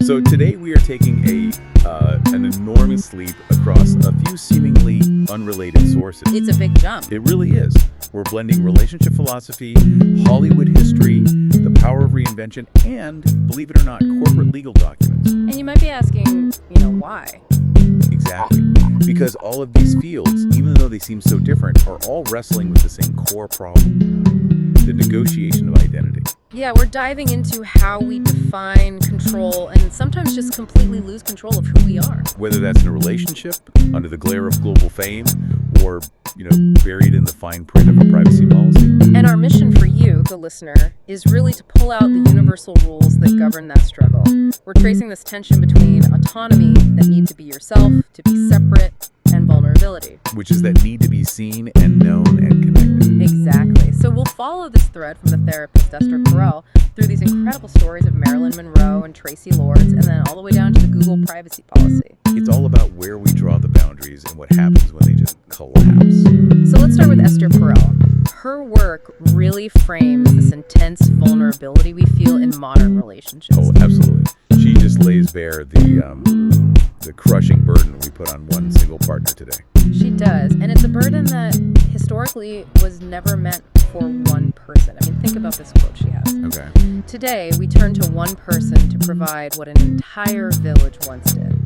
So today we are taking an enormous leap across a few seemingly unrelated sources. It's a big jump. It really is. We're blending relationship philosophy, Hollywood history, the power of reinvention, and, believe it or not, corporate legal documents. And you might be asking, why? Exactly. Because all of these fields, even though they seem so different, are all wrestling with the same core problem: the negotiation of identity. Yeah, we're diving into how we define, control, and sometimes just completely lose control of who we are. Whether that's in a relationship, under the glare of global fame, or, buried in the fine print of a privacy policy. And our mission for you, the listener, is really to pull out the universal rules that govern that struggle. We're tracing this tension between autonomy, that need to be yourself, to be separate, and vulnerability. Which is that need to be seen and known and connected. Exactly. So we'll follow this thread from the therapist Esther Perel through these incredible stories of Marilyn Monroe and Tracy Lords, and then all the way down to the Google privacy policy. It's all about where we draw the boundaries and what happens when they just collapse. So let's start with Esther Perel. Her work really frames this intense vulnerability we feel in modern relationships. Oh, absolutely. She just lays bare the crushing burden we put on one single partner today. She does, and it's a burden that historically was never meant for one person. Think about this quote she has. Okay. Today, we turn to one person to provide what an entire village once did: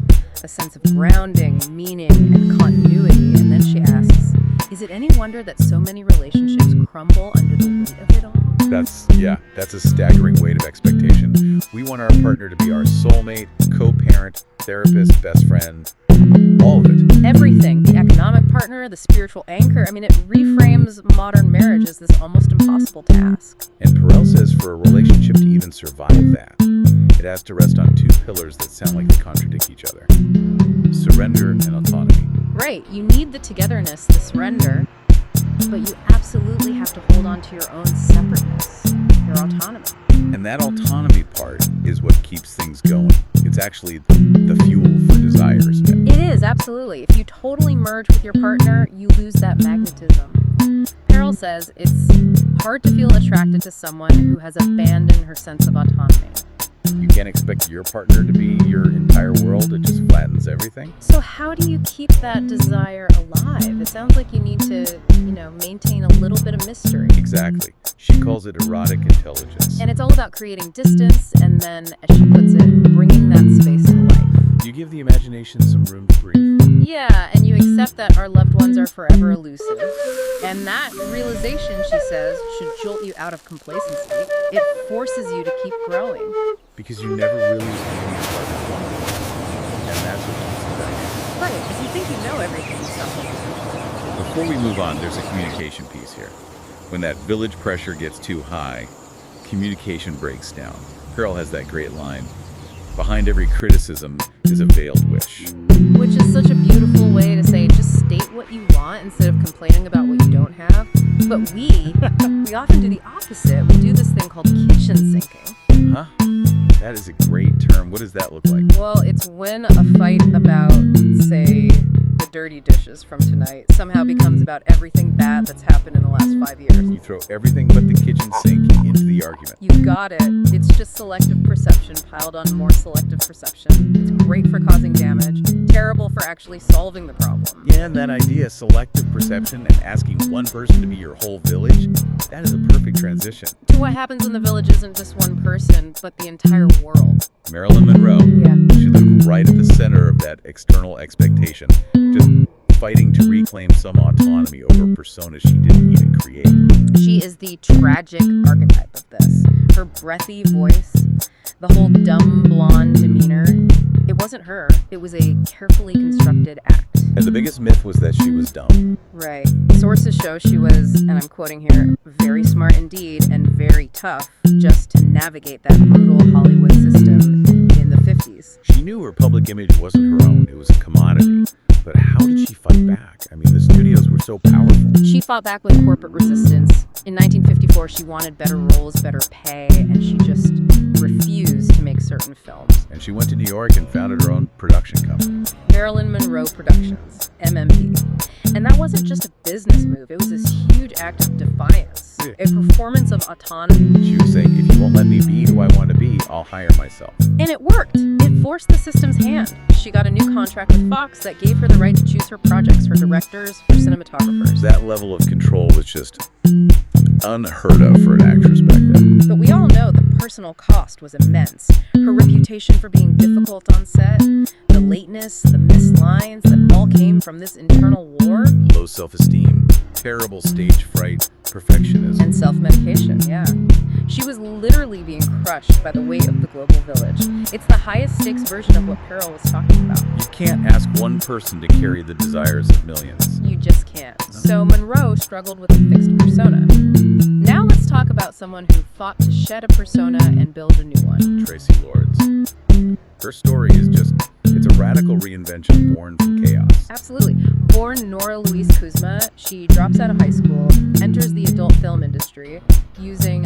a sense of grounding, meaning, and continuity. And then she asks, is it any wonder that so many relationships crumble under the weight of it all? That's a staggering weight of expectation. We want our partner to be our soulmate, co-parent, therapist, best friend, all of it. Everything. The economic partner, the spiritual anchor. It reframes modern marriage as this almost impossible task. And Perel says for a relationship to even survive that, it has to rest on two pillars that sound like they contradict each other: surrender and autonomy. Right. You need the togetherness, the surrender, but you absolutely have to hold on to your own separateness, your autonomy. And that autonomy part is what keeps things going. It's actually the fuel for desire, isn't it? It is, absolutely. If you totally merge with your partner, you lose that magnetism. Perel says it's hard to feel attracted to someone who has abandoned her sense of autonomy. You can't expect your partner to be your entire world. It just flattens everything. So how do you keep that desire alive? It sounds like you need to, maintain a little bit of mystery. Exactly. She calls it erotic intelligence. And it's all about creating distance and then, as she puts it, bringing that space to life. You give the imagination some room to breathe. Yeah, and you accept that our loved ones are forever elusive. And that realization, she says, should jolt you out of complacency. It forces you to keep growing. Because you never really start with one. And that's what keeps you back. Right, because you think you know everything. Before we move on, there's a communication piece here. When that village pressure gets too high, communication breaks down. Perel has that great line: behind every criticism is a veiled wish. Which is such a beautiful way to say, just state what you want instead of complaining about what you don't have. But we often do the opposite. We do this thing called kitchen sinking. Huh? That is a great term. What does that look like? Well, it's when a fight about, say, the dirty dishes from tonight somehow becomes about everything bad that's happened in the last 5 years. You throw everything but the kitchen sink into the argument. You got it. It's just selective perception piled on more selective perception. It's great for causing damage, terrible for actually solving the problem. Yeah, and that idea, selective perception and asking one person to be your whole village, that is a perfect transition to what happens when the village isn't just one person, but the entire world. Marilyn Monroe. Yeah. She lived right at the center of that external expectation, just fighting to reclaim some autonomy over personas she didn't even create. She is the tragic archetype of this. Her breathy voice, the whole dumb blonde demeanor. It wasn't her. It was a carefully constructed act. And the biggest myth was that she was dumb. Right. Sources show she was, and I'm quoting here, very smart indeed and very tough just to navigate that brutal Hollywood system in the 50s. She knew her public image wasn't her own. It was a commodity. But how did she fight back? The studios were so powerful. She fought back with corporate resistance. In 1954, she wanted better roles, better pay, and she just refused to make certain films. And she went to New York and founded her own production company. Marilyn Monroe Productions, MMP. And that wasn't just a business move. It was this huge act of defiance, a performance of autonomy. She was saying, if you won't let me be who I want to be, I'll hire myself. And it worked. It forced the system's hand. She got a new contract with Fox that gave her the right to choose her projects, her directors, her cinematographers. That level of control was just unheard of for an actress back then. But we all know the personal cost was immense. Her reputation for being difficult on set, the lateness, the missed lines that all came from this internal war. Low self-esteem, terrible stage fright, perfectionism. And self-medication, yeah. She was literally being crushed by the weight of the global village. It's the highest stakes version of what Perel was talking about. You can't ask one person to carry the desires of millions. You just can't. So Monroe struggled with a fixed persona. Now let's talk about someone who fought to shed a persona and build a new one. Tracy Lords. Her story is it's a radical reinvention born from chaos. Absolutely. Born Nora Louise Kuzma, she drops out of high school, enters the adult film industry using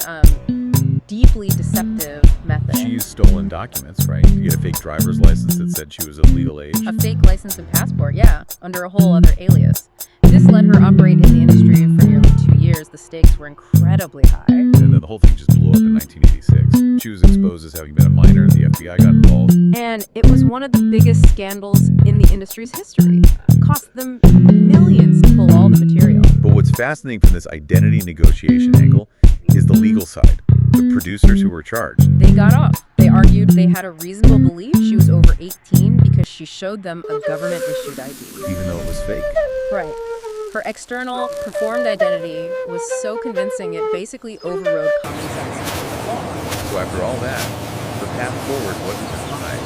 deeply deceptive methods. She used stolen documents, right? To get a fake driver's license that said she was of legal age. A fake license and passport, yeah, under a whole other alias. This let her operate in the industry for nearly 2 years. The stakes were incredibly high. And then the whole thing just blew up in 1986. She was exposed as having been a minor. The FBI got involved. And it was one of the biggest scandals in the industry's history. It cost them millions to pull all the material. But what's fascinating from this identity negotiation angle is the legal side. The producers who were charged. They got off. They argued they had a reasonable belief she was over 18 because she showed them a government-issued ID. Even though it was fake. Right. Her external, performed identity was so convincing it basically overrode common sense. So after all that, the path forward wasn't to hide.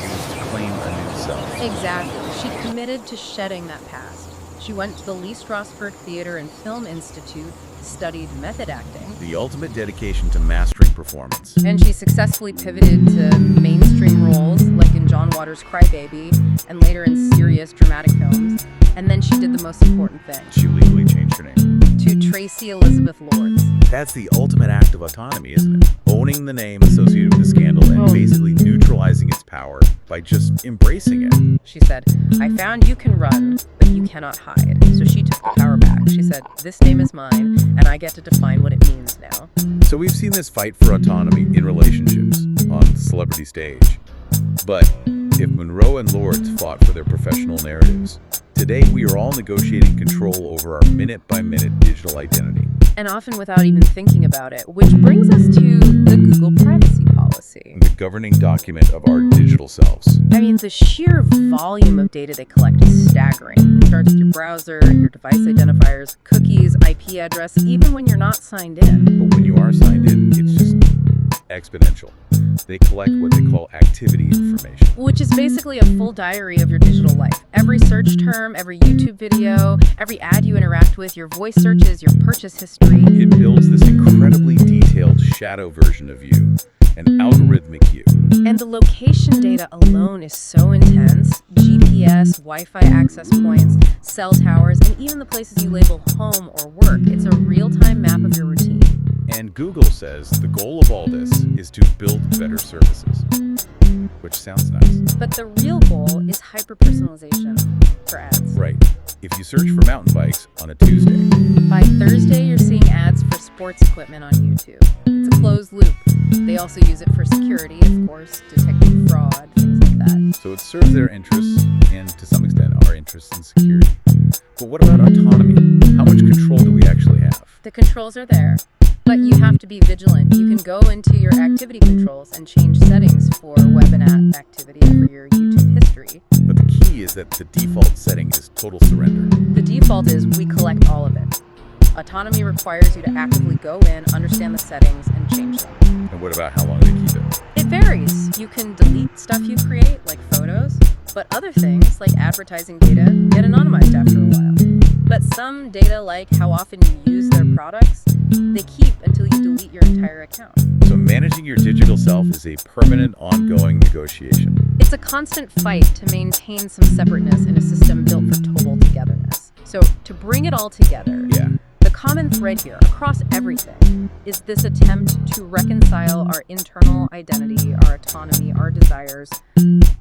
It was to claim a new self. Exactly. She committed to shedding that past. She went to the Lee Strasberg Theater and Film Institute, studied method acting. The ultimate dedication to mastering performance. And she successfully pivoted to mainstream roles, like in John Waters' Crybaby, and later in serious dramatic films. And then she did the most important thing. She legally changed her name. To Tracy Elizabeth Lords. That's the ultimate act of autonomy, isn't it? Owning the name associated with the scandal and basically neutralizing its power by just embracing it. She said, I found you can run, but you cannot hide. So she took the power back. She said, this name is mine, and I get to define what it means now. So we've seen this fight for autonomy in relationships on the celebrity stage. But if Monroe and Lords fought for their professional narratives, today we are all negotiating control over our minute-by-minute digital identity. And often without even thinking about it, which brings us to the Google privacy policy. The governing document of our digital selves. I mean, the sheer volume of data they collect is staggering. It starts with your browser, your device identifiers, cookies, IP address, even when you're not signed in. But when you are signed in, it's just exponential. They collect what they call activity information. Which is basically a full diary of your digital life. Every search term, every YouTube video, every ad you interact with, your voice searches, your purchase history. It builds this incredibly detailed shadow version of you, an algorithmic you. And the location data alone is so intense. GPS, Wi-Fi access points, cell towers, and even the places you label home or work. It's a real-time map of your routine. And Google says the goal of all this is to build better services, which sounds nice. But the real goal is hyper-personalization for ads. Right. If you search for mountain bikes on a Tuesday, by Thursday, you're seeing ads for sports equipment on YouTube. It's a closed loop. They also use it for security, of course, detecting fraud, things like that. So it serves their interests and, to some extent, our interests in security. But what about autonomy? How much control do we actually have? The controls are there. But you have to be vigilant. You can go into your activity controls and change settings for web and app activity for your YouTube history. But the key is that the default setting is total surrender. The default is we collect all of it. Autonomy requires you to actively go in, understand the settings, and change them. And what about how long they keep it? It varies. You can delete stuff you create, like photos, but other things, like advertising data, get anonymized after a while. But some data, like how often you use their products, they keep until you delete your entire account. So managing your digital self is a permanent, ongoing negotiation. It's a constant fight to maintain some separateness in a system built for total togetherness. So to bring it all together, the common thread here across everything is this attempt to reconcile our internal identity, our autonomy, our desires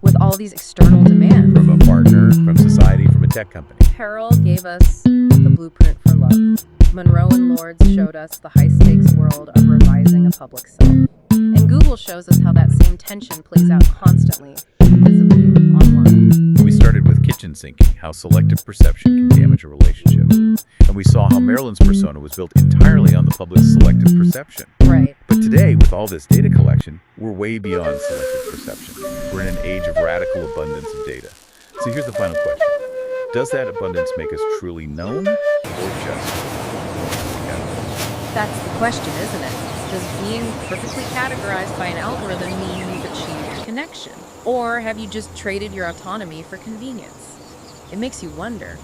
with all these external demands. From a partner, from society, from a tech company. Perel gave us the blueprint for love. Monroe and Lords showed us the high-stakes world of revising a public self. And Google tool shows us how that same tension plays out constantly, visibly, online. We started with kitchen sinking, how selective perception can damage a relationship. And we saw how Marilyn's persona was built entirely on the public's selective perception. Right. But today, with all this data collection, we're way beyond selective perception. We're in an age of radical abundance of data. So here's the final question. Does that abundance make us truly known, or just That's the question, isn't it? Does being perfectly categorized by an algorithm mean you've achieved connection? Or have you just traded your autonomy for convenience? It makes you wonder,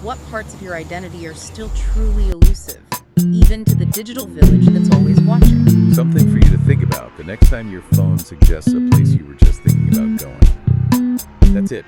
what parts of your identity are still truly elusive, even to the digital village that's always watching? Something for you to think about the next time your phone suggests a place you were just thinking about going. That's it.